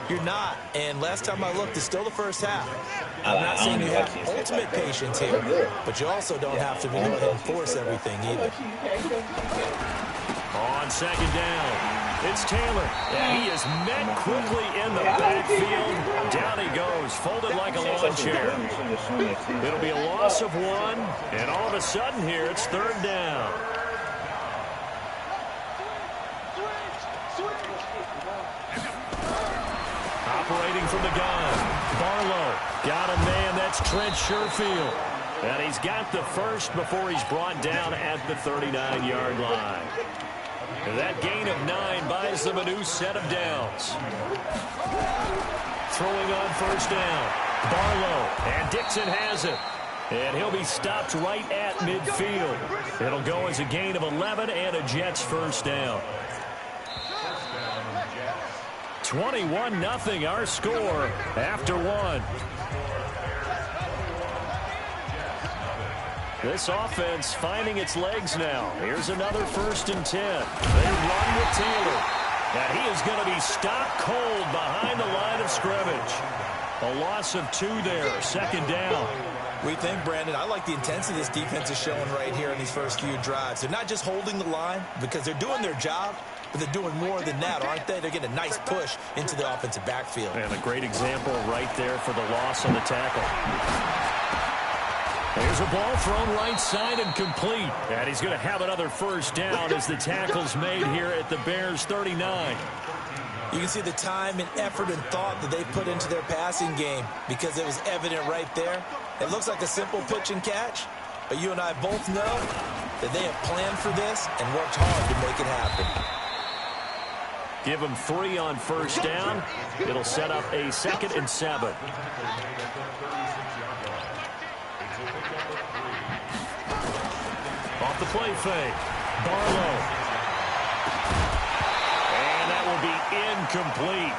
You're not. And last time I looked, it's still the first half. I'm not saying you have ultimate patience here, but you also don't have to go ahead and force everything either. On second down, it's Taylor. And he is met quickly in the backfield. Down he goes, folded like a lawn chair. It'll be a loss of 1, and all of a sudden here, it's third down. Operating from the gun, Barlow got a man. That's Trent Sherfield. And he's got the first before he's brought down at the 39-yard line. And that gain of 9 buys them a new set of downs. Throwing on first down, Barlow, and Dixon has it. And he'll be stopped right at midfield. It'll go as a gain of 11 and a Jets first down. 21-0 our score after 1. This offense finding its legs now. Here's another 1st and 10. They run with Taylor. And he is going to be stopped cold behind the line of scrimmage. A loss of 2 there, second down. We think, Brandon, I like the intensity this defense is showing right here in these first few drives. They're not just holding the line because they're doing their job, but they're doing more than that, aren't they? They're getting a nice push into the offensive backfield. And a great example right there for the loss on the tackle. There's a ball thrown right side and complete. And he's going to have another first down as the tackle's made here at the Bears 39. You can see the time and effort and thought that they put into their passing game because it was evident right there. It looks like a simple pitch and catch, but you and I both know that they have planned for this and worked hard to make it happen. Give them 3 on first down. It'll set up a 2nd and 7. Off the play fake, Barlow. And that will be incomplete.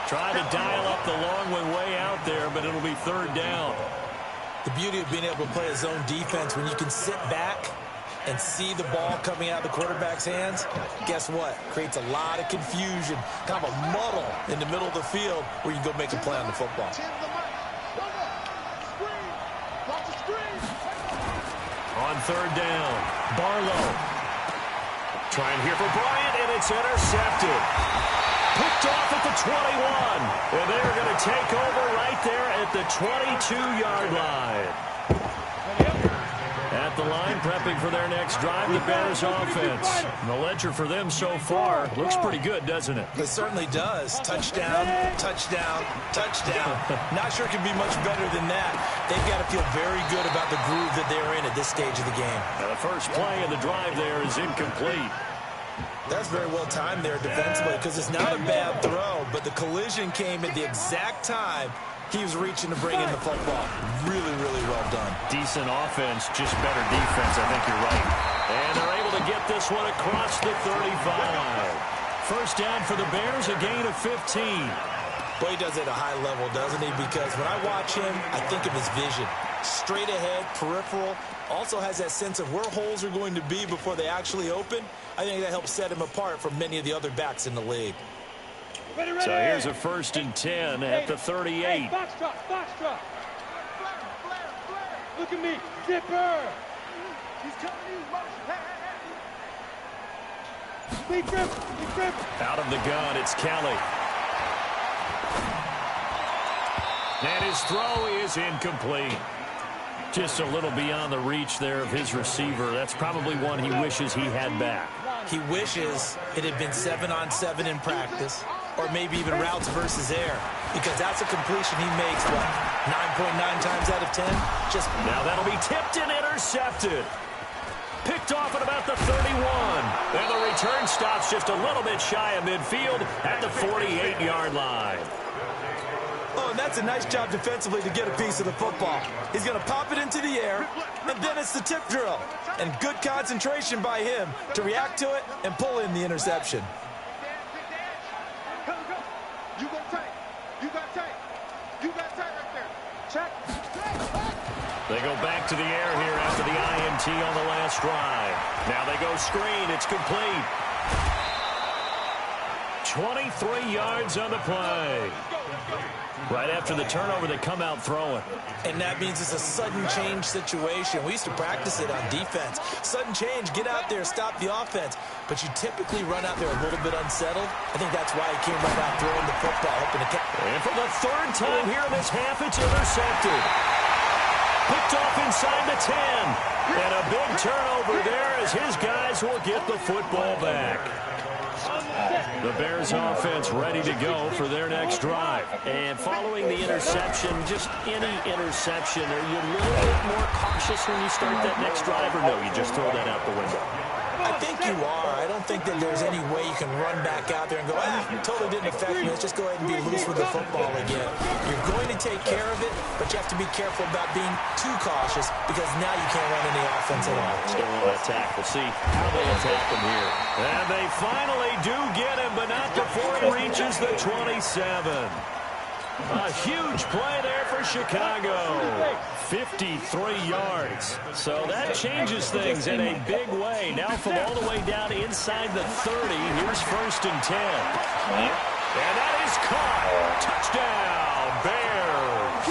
Trying to dial up the long one way out there, but it'll be third down. The beauty of being able to play a zone defense when you can sit back and see the ball coming out of the quarterback's hands, guess what? Creates a lot of confusion, kind of a muddle in the middle of the field where you go make a play on the football. On third down, Barlow. Trying here for Bryant, and it's intercepted. Picked off at the 21. And they're going to take over right there at the 22-yard line. At the line, prepping for their next drive, the Bears offense. The ledger for them so far looks pretty good, doesn't it? It certainly does. Touchdown, touchdown, touchdown. Not sure it can be much better than that. They've got to feel very good about the groove that they're in at this stage of the game. Now the first play of the drive there is incomplete. That's very well timed there defensively because it's not a bad throw, but the collision came at the exact time he was reaching to bring in the football. Really, really well done. Decent offense, just better defense. I think you're right. And they're able to get this one across the 35. First down for the Bears, a gain of 15. Boy, he does it at a high level, doesn't he? Because when I watch him, I think of his vision. Straight ahead, peripheral. Also has that sense of where holes are going to be before they actually open. I think that helps set him apart from many of the other backs in the league. Ready, ready. So here's a 1st and 10 at the 38. Hey, box truck, box truck. Look at me, zipper. He's telling you, Big grip. Out of the gun, it's Kelly. And his throw is incomplete. Just a little beyond the reach there of his receiver. That's probably one he wishes he had back. He wishes it had been 7-on-7 in practice, or maybe even routes versus air, because that's a completion he makes, what, 9.9 times out of 10? Just now that'll be tipped and intercepted. Picked off at about the 31. And the return stops just a little bit shy of midfield at the 48-yard line. Oh, and that's a nice job defensively to get a piece of the football. He's going to pop it into the air, and then it's the tip drill. And good concentration by him to react to it and pull in the interception. You got tight. You got tight. You got tight right there. Check. They go back to the air here after the INT on the last drive. Now they go screen. It's complete. 23 yards on the play. Right after the turnover, they come out throwing. And that means it's a sudden change situation. We used to practice it on defense. Sudden change, get out there, stop the offense. But you typically run out there a little bit unsettled. I think that's why he came right out throwing the football, hoping to catch. And for the third time here in this half, it's intercepted. Picked off inside the 10. And a big turnover there as his guys will get the football back. The Bears offense ready to go for their next drive. And following the interception, just any interception, are you a little bit more cautious when you start that next drive, or no, you just throw that out the window? I think you are. I don't think that there's any way you can run back out there and go, totally didn't affect me. Let's just go ahead and be loose with the football again. You're going to take care of it, but you have to be careful about being too cautious because now you can't run any offense at all. Still want to attack. We'll see how they attack him here. And they finally do get him, but not before he reaches the 27. A huge play there for Chicago. 53 yards. So that changes things in a big way. Now from all the way down inside the 30, here's 1st and 10. And that is caught. Touchdown, Bears.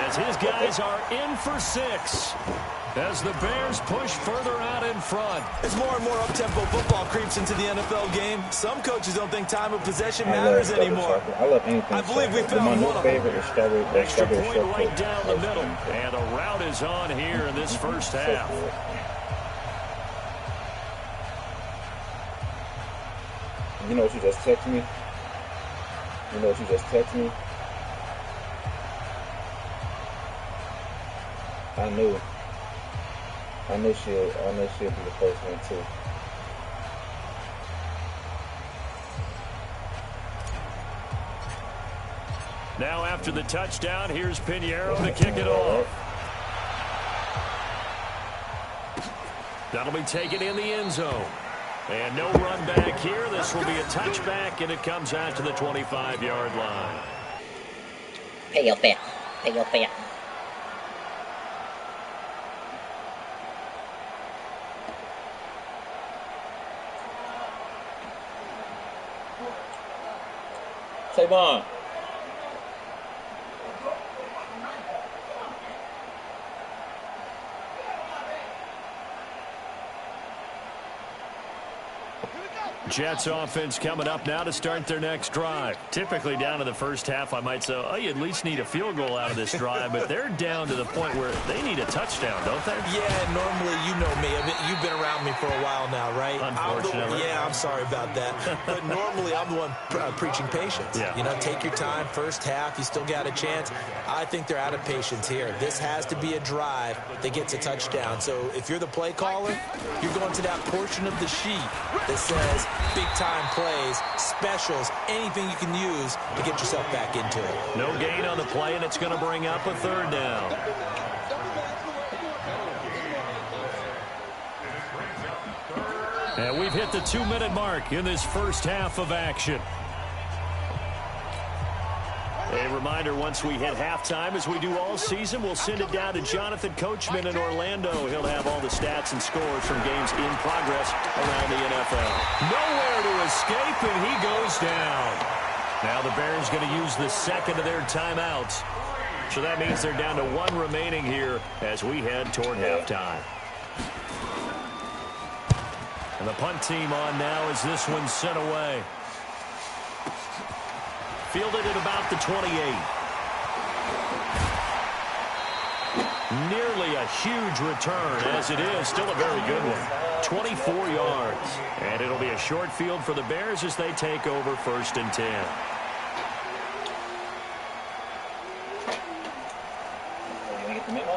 As his guys are in for 6. As the Bears push further out in front. As more and more up-tempo football creeps into the NFL game, some coaches don't think time of possession matters anymore. I love anything. I believe we found one of them. Extra point right down the middle. And a route is on here in this first half. You know what you just texted me? You know what you just texted me? I knew she'll be the first one too. Now after the touchdown, here's Pinheiro to kick it off. That'll be taken in the end zone. And no run back here. This will be a touchback, and it comes out to the 25-yard line. Pay your fare. Pay your fare. Savon. Jets offense coming up now to start their next drive. Typically down to the first half, I might say, oh, you at least need a field goal out of this drive, but they're down to the point where they need a touchdown, don't they? Yeah, normally, you know me. You've been around me for a while now, right? Unfortunately. I'm sorry about that. But normally, I'm the one preaching patience. Yeah. You know, take your time. First half, you still got a chance. I think they're out of patience here. This has to be a drive that gets a touchdown. So if you're the play caller, you're going to that portion of the sheet that says big-time plays, specials, anything you can use to get yourself back into it. No gain on the play, and it's going to bring up a third down. And we've hit the 2-minute mark in this first half of action. A reminder, once we hit halftime, as we do all season, we'll send it down to Jonathan Coachman in Orlando. He'll have all the stats and scores from games in progress around the NFL. Nowhere to escape, and he goes down. Now the Bears going to use the second of their timeouts. So that means they're down to 1 remaining here as we head toward halftime. And the punt team on now as this one's sent away. Fielded at about the 28. Nearly a huge return, as it is. Still a very good one. 24 yards. And it'll be a short field for the Bears as they take over 1st and 10.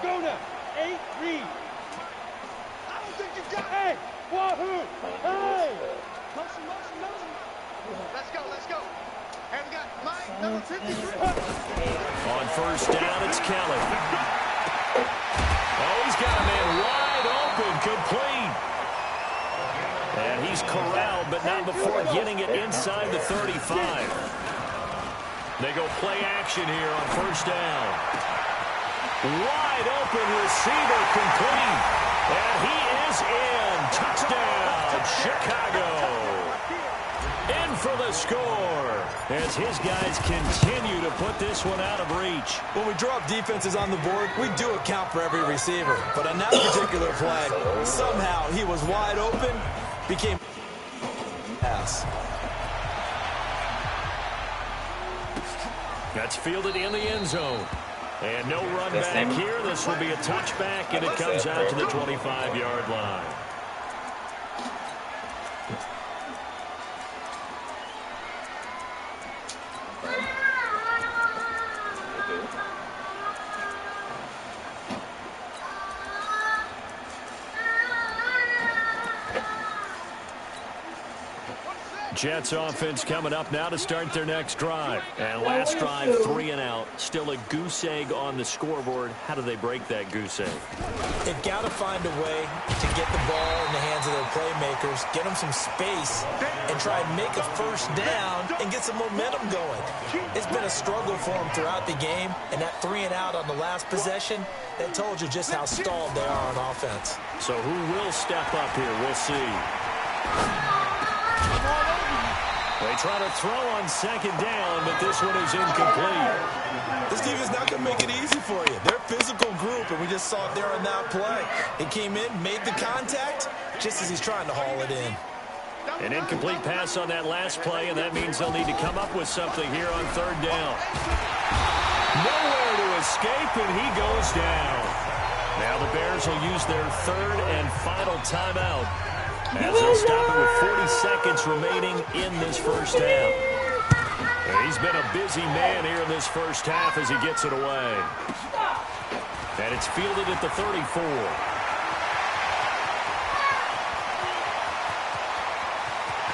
Go now. 8, read. I don't think you got. Hey, wahoo. Hey. Motion. Let's go. And we got Mike, number 53. On 1st down, it's Kelly. Oh, he's got a man wide open, complete. And he's corralled, but not before getting it inside the 35. They go play action here on 1st down. Wide open receiver, complete. And he is in. Touchdown, Chicago. In for the score as his guys continue to put this one out of reach. When we draw up defenses on the board, we do account for every receiver. But on that particular play, somehow he was wide open, became pass. That's fielded in the end zone. And no run back here. This will be a touchback, and it comes out to the 25-yard line. Jets offense coming up now to start their next drive. And last drive, 3 and out. Still a goose egg on the scoreboard. How do they break that goose egg? They've got to find a way to get the ball in the hands of their playmakers, get them some space, and try and make a first down and get some momentum going. It's been a struggle for them throughout the game, and that 3 and out on the last possession, that told you just how stalled they are on offense. So who will step up here? We'll see. They try to throw on second down, but this one is incomplete. This team is not going to make it easy for you. They're a physical group, and we just saw it there on that play. He came in, made the contact, just as he's trying to haul it in. An incomplete pass on that last play, and that means they'll need to come up with something here on third down. Nowhere to escape, and he goes down. Now the Bears will use their third and final timeout, as they'll stop it with 40 seconds remaining in this first half. He's been a busy man here in this first half as he gets it away. And it's fielded at the 34.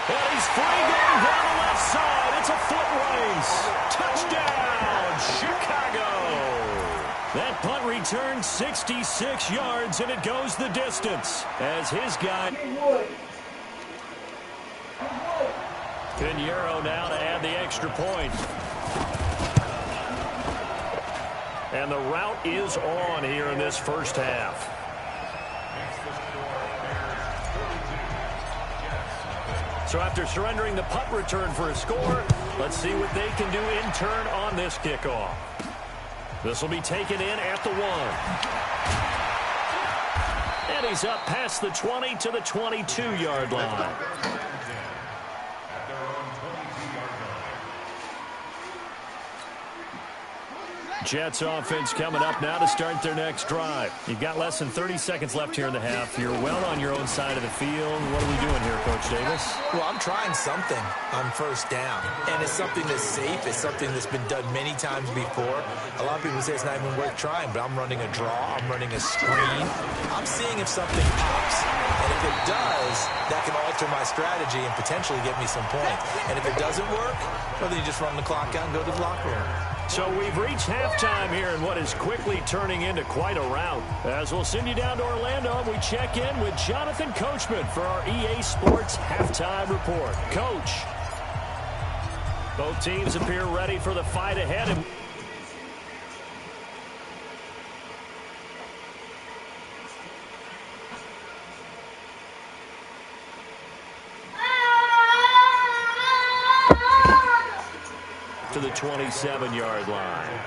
And he's free going down the left side. It's a foot race. Touchdown, Chicago. That punt returns 66 yards, and it goes the distance as his guy. Pinheiro now to add the extra point. And the route is on here in this first half. So after surrendering the punt return for a score, let's see what they can do in turn on this kickoff. This will be taken in at the 1. And he's up past the 20 to the 22-yard line. Jets offense coming up now to start their next drive. You've got less than 30 seconds left here in the half. You're well on your own side of the field. What are we doing here, Coach Davis? Well, I'm trying something on first down, and it's something that's safe. It's something that's been done many times before. A lot of people say it's not even worth trying, but I'm running a draw. I'm running a screen. I'm seeing if something pops, and if it does, that can alter my strategy and potentially get me some points. And if it doesn't work, well, then you just run the clock out and go to the locker room. So we've reached halftime here in what is quickly turning into quite a rout. As we'll send you down to Orlando, we check in with Jonathan Coachman for our EA Sports Halftime Report. Coach, both teams appear ready for the fight ahead. And to the 27-yard line.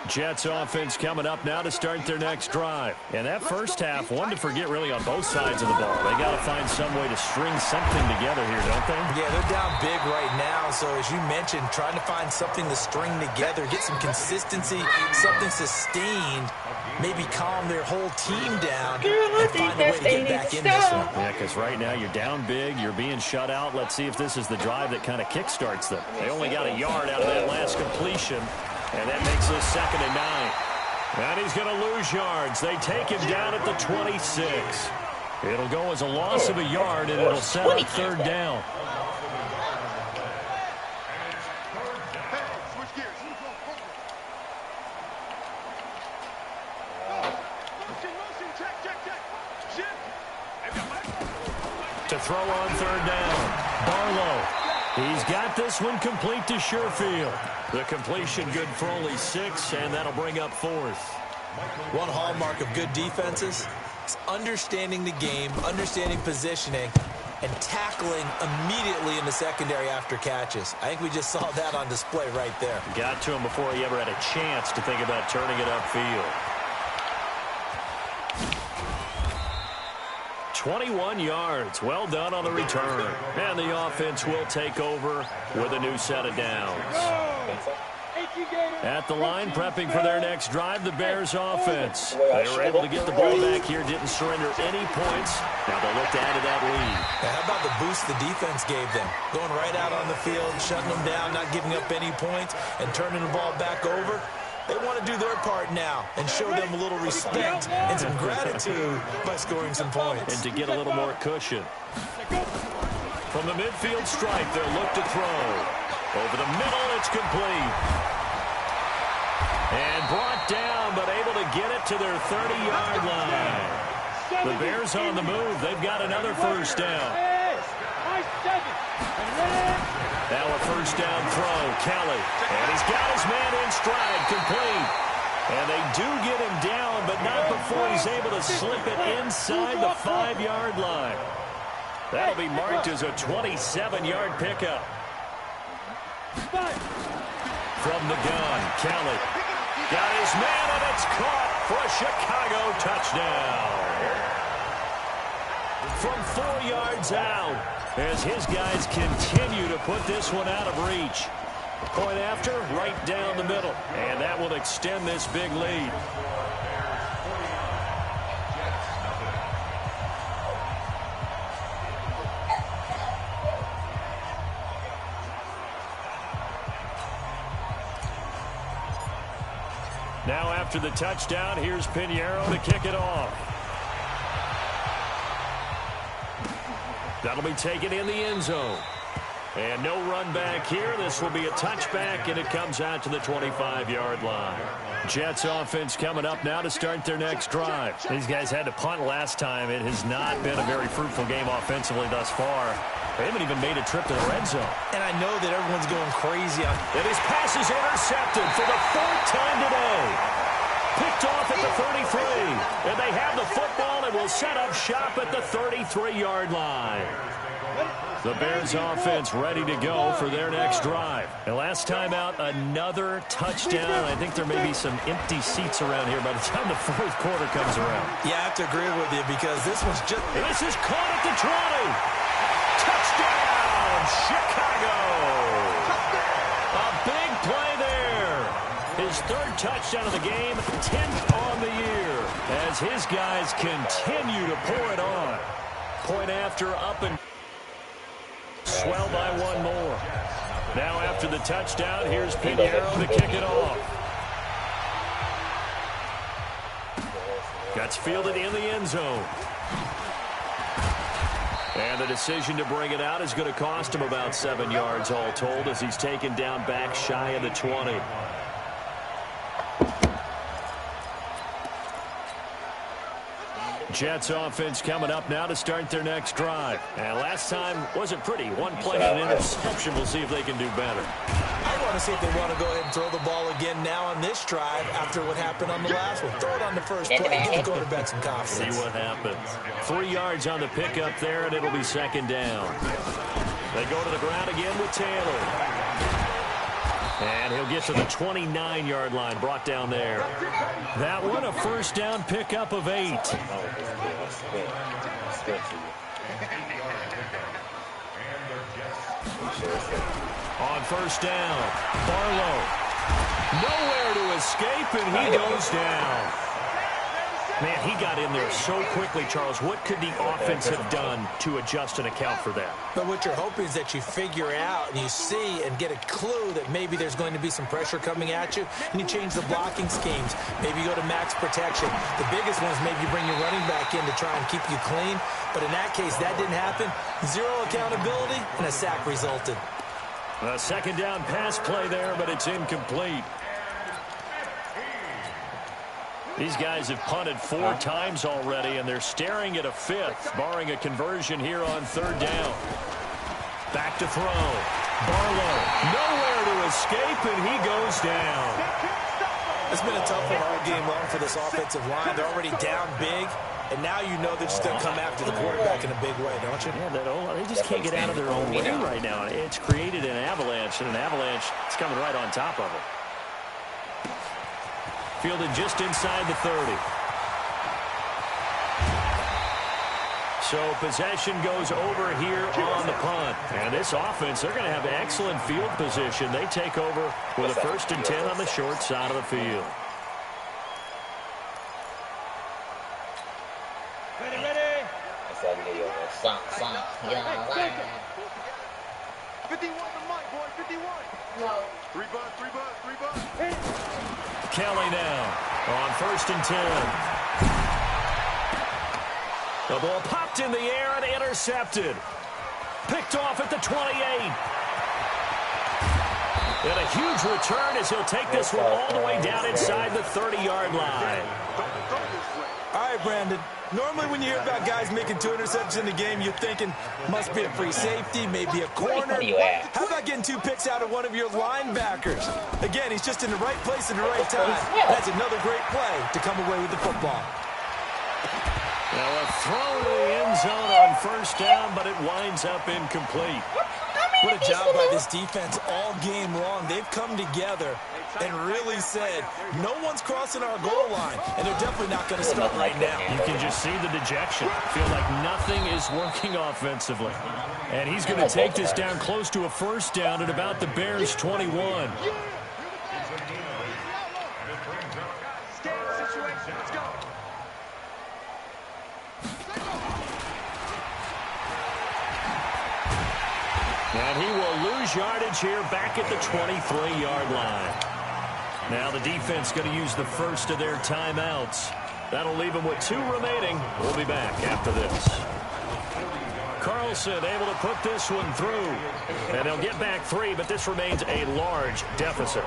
Jets offense coming up now to start their next drive. And that first half, one to forget really on both sides of the ball. They got to find some way to string something together here, don't they? Yeah, they're down big right now. So as you mentioned, trying to find something to string together, get some consistency, something sustained, maybe calm their whole team down and find a way to get back in this one. Yeah, because right now you're down big, you're being shut out. Let's see if this is the drive that kind of kickstarts them. They only got a yard out of that last completion, and that makes this 2nd and 9. And he's going to lose yards. They take him down at the 26. It'll go as a loss of a yard, and it'll set up third down. To throw on third down, Barlow. He's got this one complete to Sherfield. The completion good for only 6, and that'll bring up 4th. One hallmark of good defenses, basics, understanding the game, understanding positioning, and tackling immediately in the secondary after catches. I think we just saw that on display right there. Got to him before he ever had a chance to think about turning it upfield. 21 yards. Well done on the return. And the offense will take over with a new set of downs. At the line, prepping for their next drive, the Bears offense. They were able to get the ball back here, didn't surrender any points. Now they'll look to add to that lead. Now, how about the boost the defense gave them? Going right out on the field, shutting them down, not giving up any points, and turning the ball back over. They want to do their part now and show them a little respect and some gratitude by scoring some points. And to get a little more cushion. From the midfield stripe, they'll look to throw. Over the middle, it's complete. And brought down, but able to get it to their 30-yard line. The Bears on the move. They've got another first down. Now a first down throw, Kelly. And he's got his man in stride, complete. And they do get him down, but not before he's able to slip it inside the 5-yard line. That'll be marked as a 27-yard pickup. From the gun, Kelly. Got his man, and it's caught for a Chicago touchdown. From 4 yards out, as his guys continue to put this one out of reach. Point after, right down the middle. And that will extend this big lead. Now after the touchdown, here's Pinheiro to kick it off. That'll be taken in the end zone. And no run back here. This will be a touchback, and it comes out to the 25-yard line. Jets offense coming up now to start their next drive. These guys had to punt last time. It has not been a very fruitful game offensively thus far. They haven't even made a trip to the red zone. And I know that everyone's going crazy on. And his pass is intercepted for the 4th time today. Picked off at the 33. And they have the football and will set up shop at the 33-yard line. The Bears offense ready to go for their next drive. And last time out, another touchdown. I think there may be some empty seats around here by the time the 4th quarter comes around. Yeah, I have to agree with you because this was just... This is caught at the 20. Touchdown, Chicago. A big play there. His 3rd touchdown of the game, 10th on the year, as his guys continue to pour it on. Point after, up and swell by one more. Now after the touchdown, here's Pinheiro to kick it off. Gets fielded in the end zone. And the decision to bring it out is going to cost him about 7 yards all told as he's taken down back shy of the 20. Jets offense coming up now to start their next drive. And last time wasn't pretty. One play and an interception. We'll see if they can do better. I want to see if they want to go ahead and throw the ball again now on this drive after what happened on the last one. Throw it on the first play. Give the quarterback some confidence. See what happens. 3 yards on the pickup there, and it'll be 2nd down. They go to the ground again with Taylor. And he'll get to the 29-yard line, brought down there. That one, a first down pickup of 8. On first down, Barlow. Nowhere to escape, and he goes down. Man, he got in there so quickly, Charles. What could the offense have done to adjust and account for that? But what you're hoping is that you figure out and you see and get a clue that maybe there's going to be some pressure coming at you, and you change the blocking schemes. Maybe you go to max protection. The biggest one is maybe you bring your running back in to try and keep you clean. But in that case, that didn't happen. 0 accountability, and a sack resulted. A 2nd down pass play there, but it's incomplete. These guys have punted 4 times already, and they're staring at a 5th, barring a conversion here on 3rd down. Back to throw. Barlow, nowhere to escape, and he goes down. It's been a tough one all game long for this offensive line. They're already down big. And now you know they're just going to come after the quarterback in a big way, don't you? Yeah, they just can't get out of their own way right now. It's created an avalanche, and an avalanche is coming right on top of it. Fielded just inside the 30. So possession goes over here on the punt. And this offense, they're going to have excellent field position. They take over with a 1st and 10 on the short side of the field. Ready. 51 the mic, boy, 51. No. 3 bucks. Kelly now on 1st and 10. The ball popped in the air and intercepted. Picked off at the 28. And a huge return as he'll take this one all the way down inside the 30-yard line. All right, Brandon. Normally when you hear about guys making 2 interceptions in the game, you're thinking must be a free safety, maybe a corner. How about getting 2 picks out of one of your linebackers? Again, he's just in the right place at the right time. That's another great play to come away with the football. Now a throw to the end zone on 1st down, but it winds up incomplete. What a job by this defense all game long. They've come together and really said, no one's crossing our goal line, and they're definitely not going to start right now. You can just see the dejection. Feel like nothing is working offensively. And he's going to take this down close to a 1st down at about the Bears' 21. And he will lose yardage here back at the 23-yard line. Now the defense going to use the 1st of their timeouts. That'll leave them with 2 remaining. We'll be back after this. Carlson able to put this one through. And they'll get back 3, but this remains a large deficit.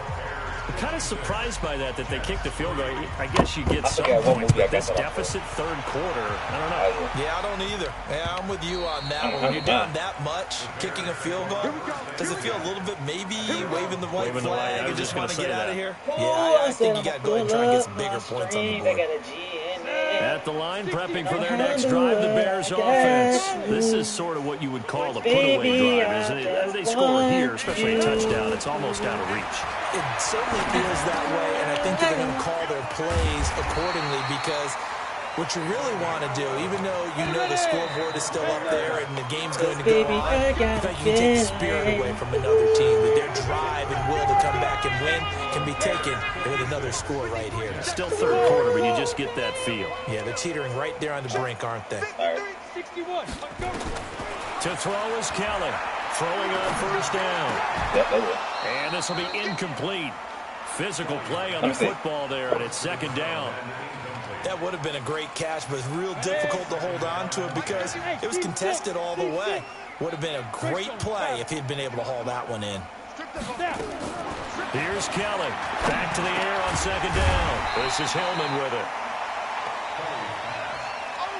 I'm kind of surprised by that they kicked the field goal. I guess you get some points, but this deficit 3rd quarter, I don't know. Yeah, I don't either. Yeah, I'm with you on that one. When you're down that much, kicking a field goal, does it feel a little bit maybe waving the white flag and just want to get out of here? Yeah, I think you got to go ahead and try and get some bigger points on the board. At the line, prepping for their next drive, the Bears offense. This is sort of what you would call a put-away drive, isn't it? As they score here, especially a touchdown, it's almost out of reach. It certainly feels that way, and I think they're going to call their plays accordingly because what you really want to do, even though you know the scoreboard is still up there and the game's going to go on, in fact, you can take the spirit away from another team, that their drive and will to come back and win can be taken with another score right here. Still 3rd quarter, but you just get that feel. Yeah, they're teetering right there on the brink, aren't they? 61. To throw is Kelly. Throwing on 1st down. And this will be incomplete. Physical play on the football there, and it's 2nd down. That would have been a great catch, but it's real difficult to hold on to it because it was contested all the way. Would have been a great play if he'd been able to haul that one in. Here's Kelly. Back to the air on 2nd down. This is Hillman with it.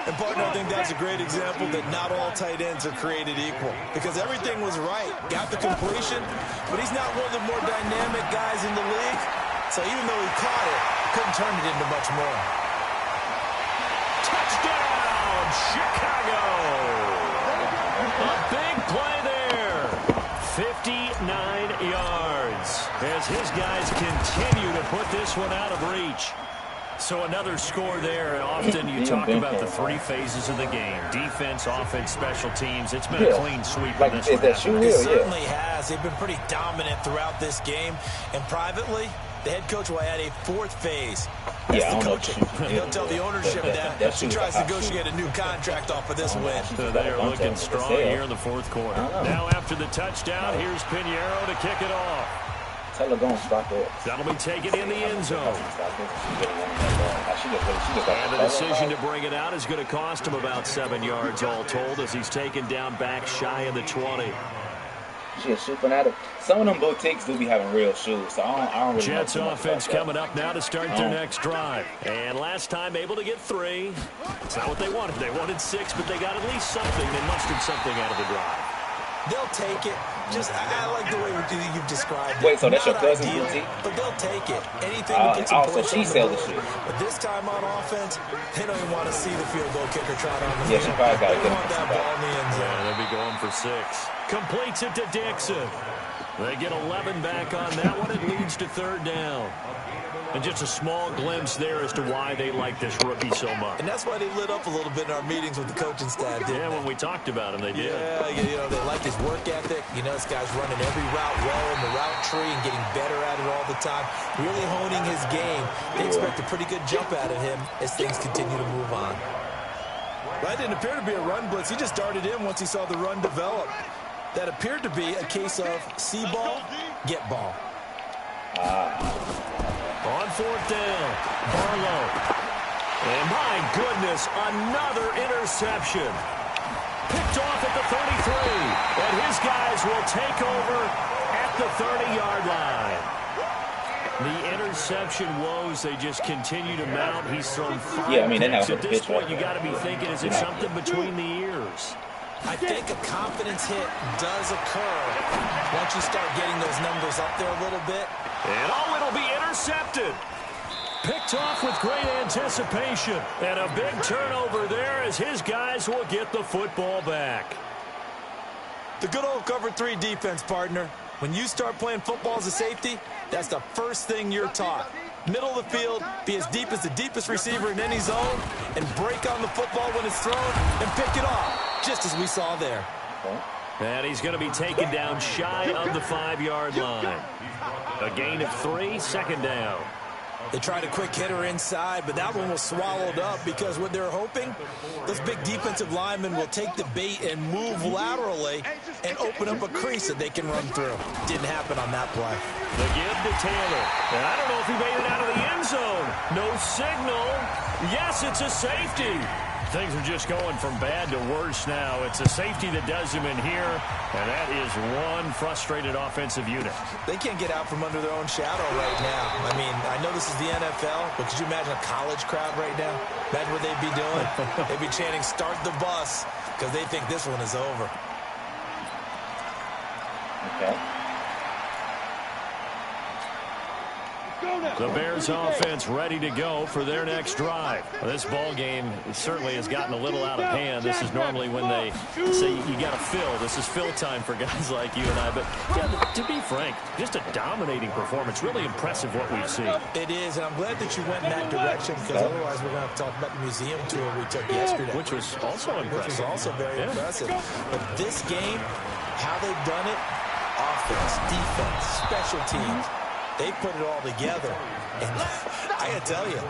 And, partner, I think that's a great example that not all tight ends are created equal because everything was right. Got the completion, but he's not one of the more dynamic guys in the league. So even though he caught it, couldn't turn it into much more. Touchdown, Chicago! A big play there. 59 yards as his guys continue to put this one out of reach. So another score there. Often you talk about the 3 phases of the game. Defense, offense, special teams. It's been a clean sweep in this one. It certainly has. They've been pretty dominant throughout this game. And privately, the head coach will add a 4th phase. That's the coaching. He'll tell the ownership that he tries to negotiate a new contract off of this win. So they are looking strong here in the 4th quarter. Now after the touchdown, here's Pinheiro to kick it off. That'll be taken in the end zone. And the decision to bring it out is going to cost him about 7 yards all told as he's taken down back shy of the 20. Some of them boutiques do be having real shoes, so I don't really Jets offense coming up now to start their next drive. And last time able to get 3. It's not what they wanted. They wanted 6, but they got at least something. They mustered something out of the drive. They'll take it. Just, I like the way you've described it. Wait, so that's your Not cousin's ideal, boutique? but they'll take it. Anything to put some Also, points she on the sells the board. shit. But this time on offense, they don't even want to see the field goal kicker trot on the Yeah, field. she probably got They it. want that ball in the end zone. Yeah, they'll be going for 6. Completes it to Dixon. They get 11 back on that one. It leads to 3rd down. And just a small glimpse there as to why they like this rookie so much. And that's why they lit up a little bit in our meetings with the coaching staff, didn't Yeah, they? when we talked about him, they did. Yeah, you know, they like his work ethic. You know, this guy's running every route well in the route tree and getting better at it all the time. Really honing his game. They expect a pretty good jump out of him as things continue to move on. That didn't appear to be a run blitz. He just darted in once he saw the run develop. That appeared to be a case of see ball, get ball. On 4th down, Barlow. And my goodness, another interception. Picked off at the 33. And his guys will take over at the 30-yard line. The interception woes, they just continue to mount. He's thrown 5 picks. At this point, you got to be thinking, is it something between the ears? I think a confidence hit does occur once you start getting those numbers up there a little bit. And it'll be intercepted. Picked off with great anticipation. And a big turnover there as his guys will get the football back. The good old cover 3 defense, partner. When you start playing football as a safety, that's the first thing you're taught. Middle of the field, be as deep as the deepest receiver in any zone, and break on the football when it's thrown and pick it off, just as we saw there. And he's going to be taken down shy of the 5-yard line. A gain of 3, 2nd down. They tried a quick hitter inside, but that one was swallowed up because what they're hoping, those big defensive linemen will take the bait and move laterally and open up a crease that they can run through. Didn't happen on that play. The give to Taylor. And I don't know if he made it out of the end zone. No signal. Yes, it's a safety. Things are just going from bad to worse now. It's a safety that does him in here, and that is one frustrated offensive unit. They can't get out from under their own shadow right now. I mean, I know this is the NFL, but could you imagine a college crowd right now? Imagine what they'd be doing. They'd be chanting, "Start the bus," because they think this one is over. Okay. The Bears offense ready to go for their next drive. Well, this ball game certainly has gotten a little out of hand. This is normally when they say you got to fill. This is fill time for guys like you and I. But yeah, to be frank, just a dominating performance. Really impressive what we've seen. It is, and I'm glad that you went in that direction because otherwise we're going to have to talk about the museum tour we took yesterday. Which was also impressive. Which was also very impressive. But this game, how they've done it, offense, defense, special teams, they put it all together. And I got to tell you,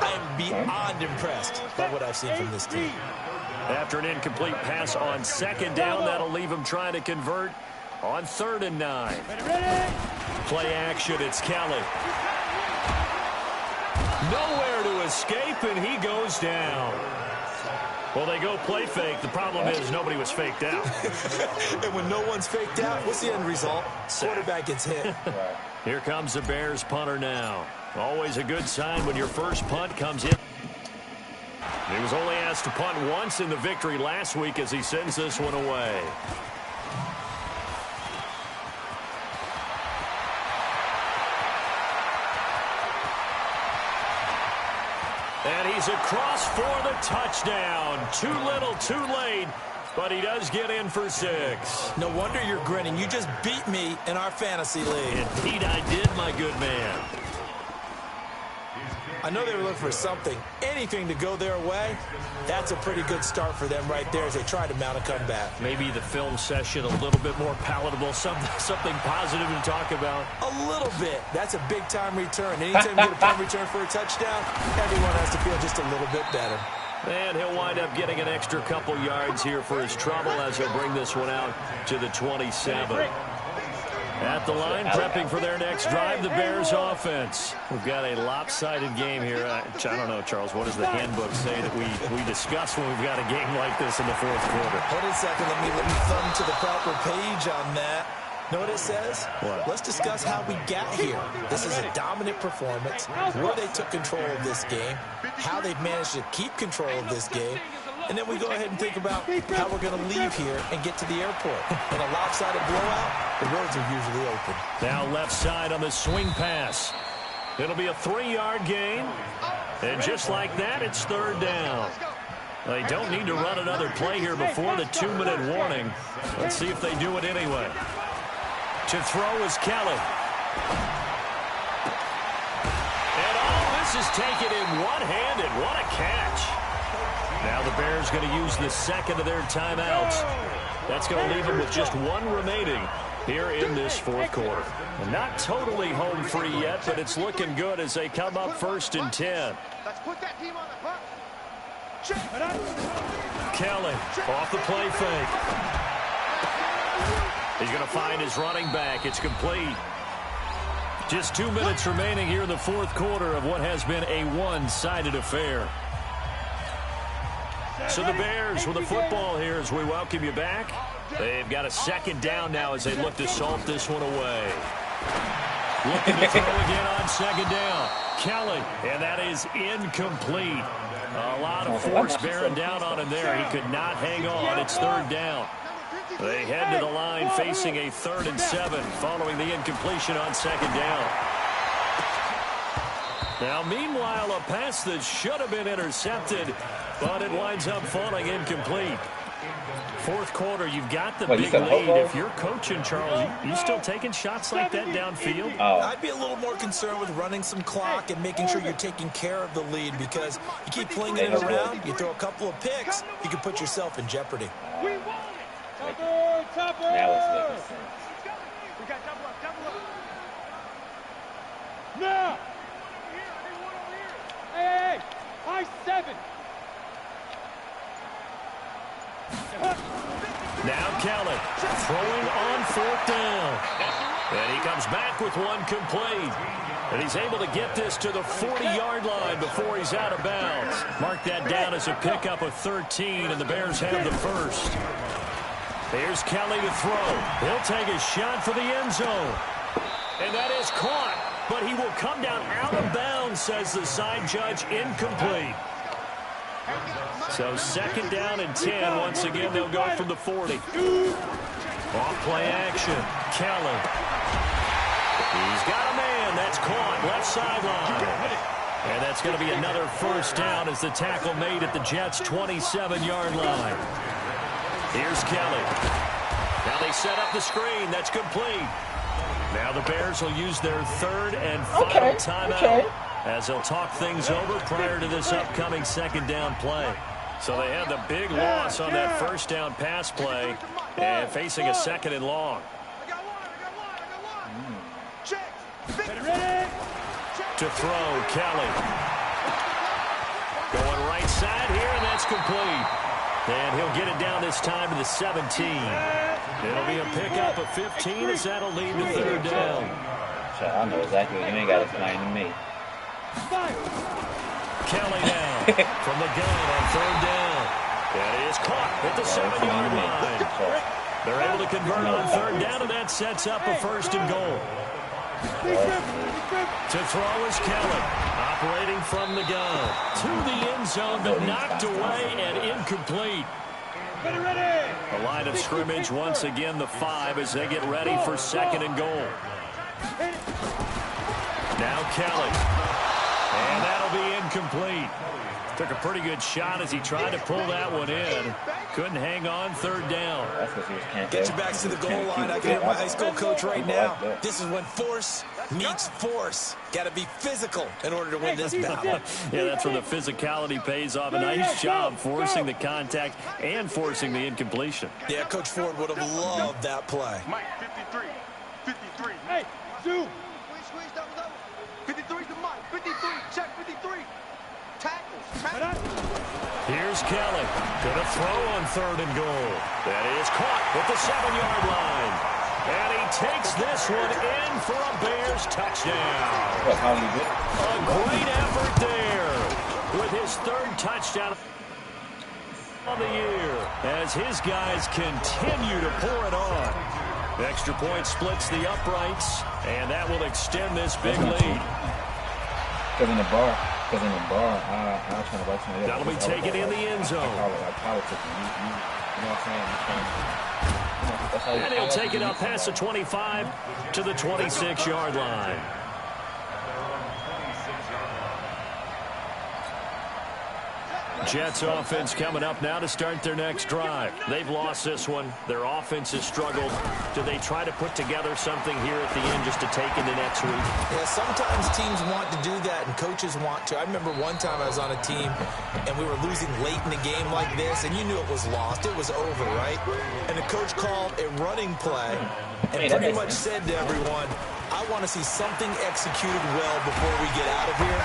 I am beyond impressed by what I've seen from this team. After an incomplete pass on 2nd down, that'll leave him trying to convert on 3rd and 9. Play action, it's Kelly. Nowhere to escape, and he goes down. Well, they go play fake. The problem is nobody was faked out. And when no one's faked out, what's the end result? Quarterback gets hit. Here comes the Bears punter now. Always a good sign when your first punt comes in. He was only asked to punt once in the victory last week as he sends this one away. And he's across for the touchdown. Too little, too late. But he does get in for 6. No wonder you're grinning. You just beat me in our fantasy league. Indeed I did, my good man. I know they were looking for something, anything to go their way. That's a pretty good start for them right there as they try to mount a comeback. Maybe the film session a little bit more palatable, something positive to talk about. A little bit. That's a big-time return. Anytime you get a punt return for a touchdown, everyone has to feel just a little bit better. And he'll wind up getting an extra couple yards here for his trouble as he'll bring this one out to the 27. At the line, prepping for their next drive, the Bears offense. We've got a lopsided game here. I don't know, Charles, what does the handbook say that we discuss when we've got a game like this in the 4th quarter? Hold on a second. Let me thumb to the proper page on that. Know what it says? What? Let's discuss how we got here. This is a dominant performance, where they took control of this game, how they've managed to keep control of this game, And then we go ahead and think about how we're going to leave here and get to the airport. In a lopsided blowout, the roads are usually open. Now left side on the swing pass. It'll be a 3-yard gain. And just like that, it's third down. They don't need to run another play here before the 2-minute warning. Let's see if they do it anyway. To throw is Kelly. And all this is taken in one-handed. What a catch. Now the Bears going to use the second of their timeouts. That's going to leave them with just one remaining here in this fourth quarter. And not totally home free yet, but it's looking good as they come up 1st and 10. Let's put that team on the hunt. Kelly off the play fake. He's going to find his running back. It's complete. Just 2 minutes remaining here in the fourth quarter of what has been a one-sided affair. So the Bears with the football here as we welcome you back. They've got a second down now as they look to salt this one away. Looking to throw again on second down. Kelly, and that is incomplete. A lot of force bearing down on him there. He could not hang on. It's third down. They head to the line facing a 3rd and 7 following the incompletion on second down. Now, meanwhile, a pass that should have been intercepted, but it winds up falling incomplete. Fourth quarter, you've got the big lead. If you're coaching, Charles, you still taking shots like that downfield? I'd be a little more concerned with running some clock and making sure you're taking care of the lead, because you keep flinging it around, you throw a couple of picks, you can put yourself in jeopardy. Now it's making sense. We got double up. Now! Hey, high 7. Now Kelly throwing on 4th down. And he comes back with one complete. And he's able to get this to the 40-yard line before he's out of bounds. Mark that down as a pickup of 13, and the Bears have the first. Here's Kelly to throw. He'll take a shot for the end zone. And that is caught. But he will come down out of bounds, says the side judge, incomplete. So 2nd down and 10. Once again, they'll go from the 40. Off play action. Kelly. He's got a man. That's caught. Left sideline. And that's going to be another first down as the tackle made at the Jets' 27-yard line. Here's Kelly. Now they set up the screen. That's complete. Now the Bears will use their 3rd and final timeout as they'll talk things over prior to this upcoming 2nd down play. So they had the big loss on that 1st down pass play and facing a 2nd and long. To throw, Kelly. Going right side here, and that's complete. And he'll get it down this time to the 17. It'll be a pickup of 15 as that'll lead to 3rd down. So I know exactly what you ain't got to explain to me. Kelly now from the gun on 3rd down. That is caught at the 7-yard line. They're able to convert on 3rd down, and that sets up a 1st and goal. To throw is Kelly, operating from the gun. To the end zone, but knocked away and incomplete. The line of scrimmage, once again, the 5 as they get ready for 2nd and goal. Now Kelly. And that'll be incomplete. Took a pretty good shot as he tried to pull that one in. Couldn't hang on 3rd down. Get your backs to the goal line. I can hear my high school coach right now. This is when force meets force. Got to be physical in order to win this battle. Yeah, that's where the physicality pays off. A nice job forcing the contact and forcing the incompletion. Yeah, Coach Ford would have loved that play. Mike, 53. 53. Hey, zoom. Squeeze, double. 53 to Mike. 53. Check 53. Tackles. Here's Kelly. Gonna throw on 3rd and goal. That is caught at the 7-yard line. And he takes this one in for a Bears touchdown. A great effort there with his 3rd touchdown of the year as his guys continue to pour it on. The extra point splits the uprights, and that will extend this big lead. Because in the bar. Because in the bar, I'm trying to watch somebody else. That'll be taken in the end zone. I call it like politics. You know what I'm saying? And he'll take it up past the 25 to the 26-yard line. Jets offense coming up now to start their next drive. They've lost this one. Their offense has struggled. Do they try to put together something here at the end just to take into next week? Yeah, sometimes teams want to do that and coaches want to. I remember one time I was on a team and we were losing late in the game like this, and you knew it was lost. It was over, right? And the coach called a running play and pretty much said to everyone, I want to see something executed well before we get out of here.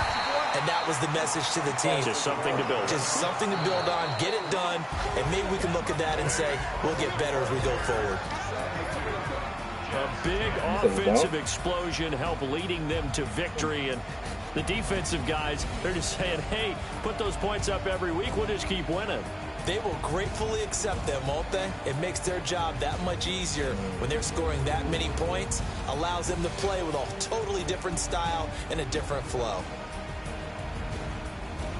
And that was the message to the team. Just something to build on. Just something to build on, get it done, and maybe we can look at that and say, we'll get better as we go forward. A big offensive explosion helped leading them to victory. And the defensive guys, they're just saying, hey, put those points up every week. We'll just keep winning. They will gratefully accept them, won't they? It makes their job that much easier when they're scoring that many points. Allows them to play with a totally different style and a different flow.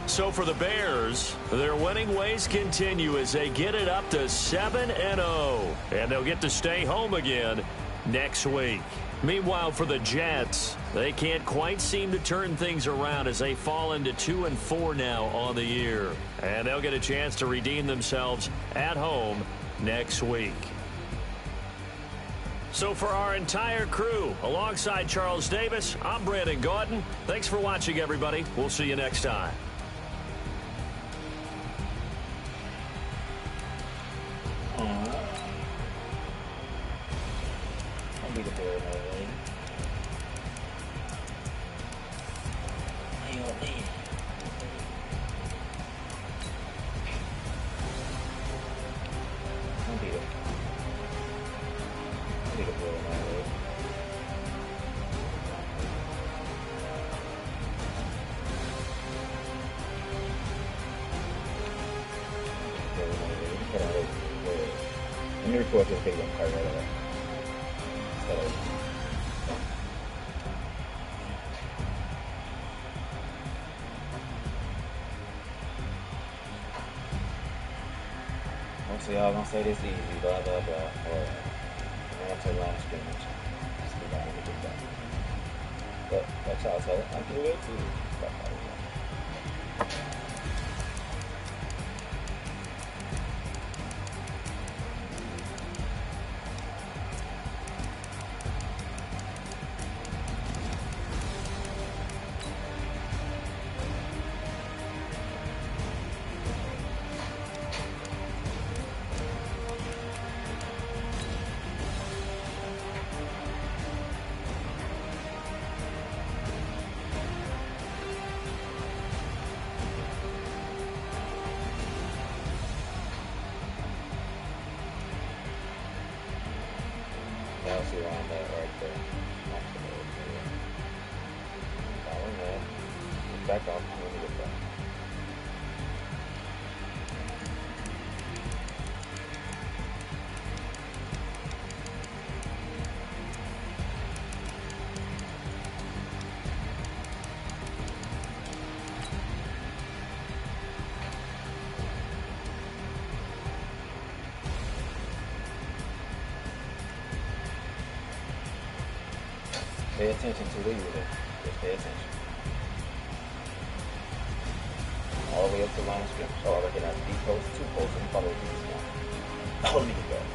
So for the Bears, their winning ways continue as they get it up to 7-0. And they'll get to stay home again next week. Meanwhile, for the Jets, they can't quite seem to turn things around as they fall into 2-4 now on the year. And they'll get a chance to redeem themselves at home next week. So for our entire crew, alongside Charles Davis, I'm Brandon Gaudin. Thanks for watching, everybody. We'll see you next time. Let me record this video part right away. So y'all gonna say this easy, blah blah blah. Or I'm gonna say line of scrimmage. But that's y'all say. I can do it too. Around that right there. Following that. Back off when we get back. Pay attention to where you're there. Just pay attention. All the way up to the line of scrimmage. So I recognize D post, 2 posts, and follow these now. Oh, let me get back.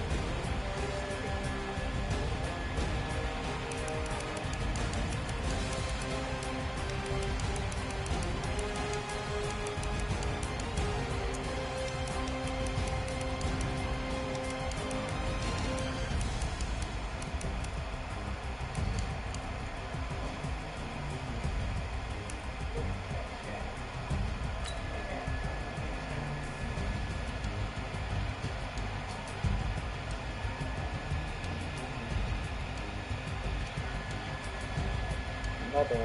Nothing.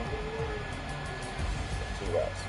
2 reps.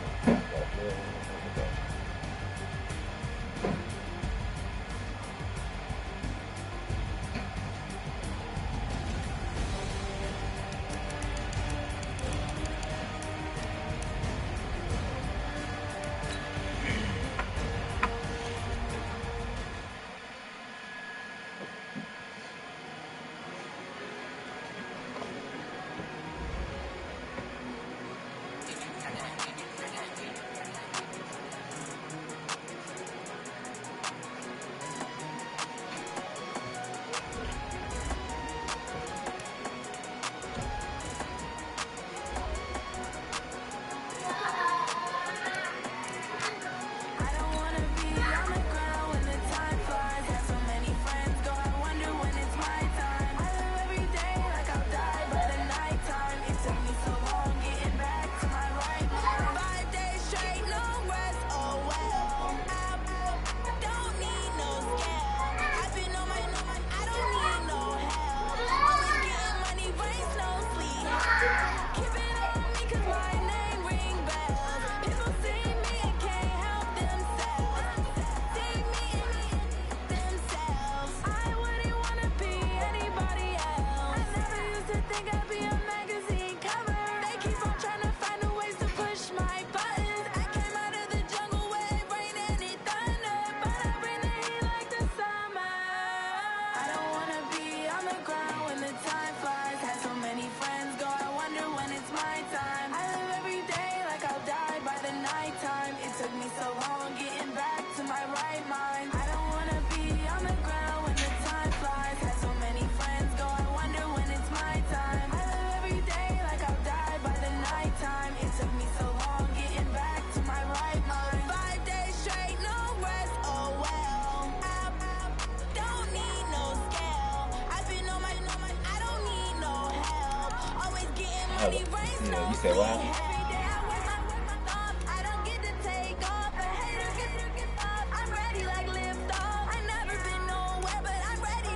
Yeah, you said what?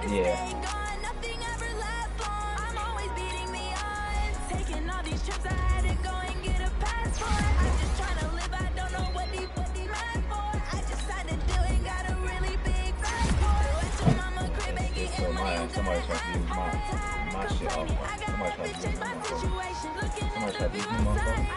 Yeah. Somebody tried to use my shit off. Somebody tried to use my motherfucker. Somebody tried to use my motherfucker.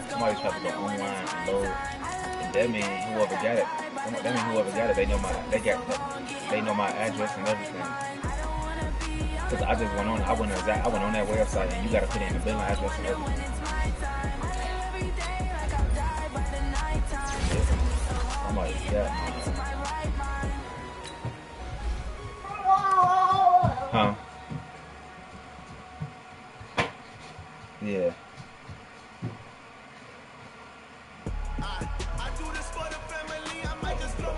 Somebody tried to go online and load. And that means whoever got it. That means whoever got it, they know my address and everything. Cause I just went on. I went on that website and you gotta put in the billing address and everything. Somebody got Huh? Yeah.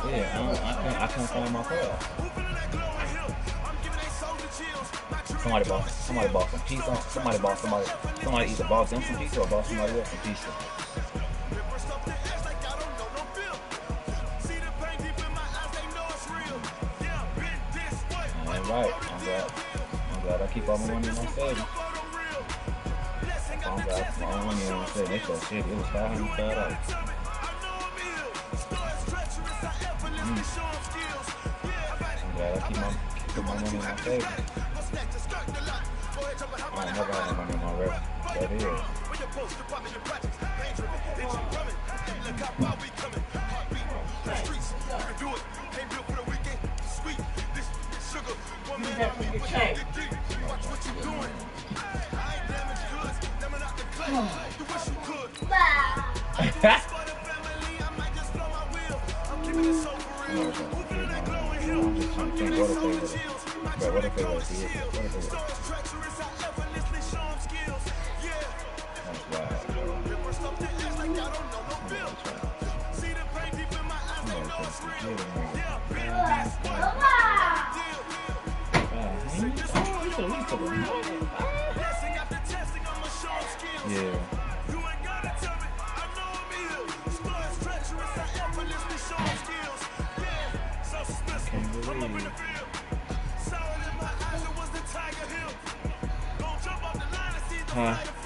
Yeah, I can't find my car. Somebody bought some pizza. Somebody either bought them some pizza or bought somebody else some pizza. All right, I'm glad I keep all my money in my savings. I'm glad I keep all my money in my savings. They said shit, it was $500. I'm glad I keep my money in my savings. I ain't never had no money in my rep. That is. What if it was here? What if it was? That's wild, bro. Yeah. Huh?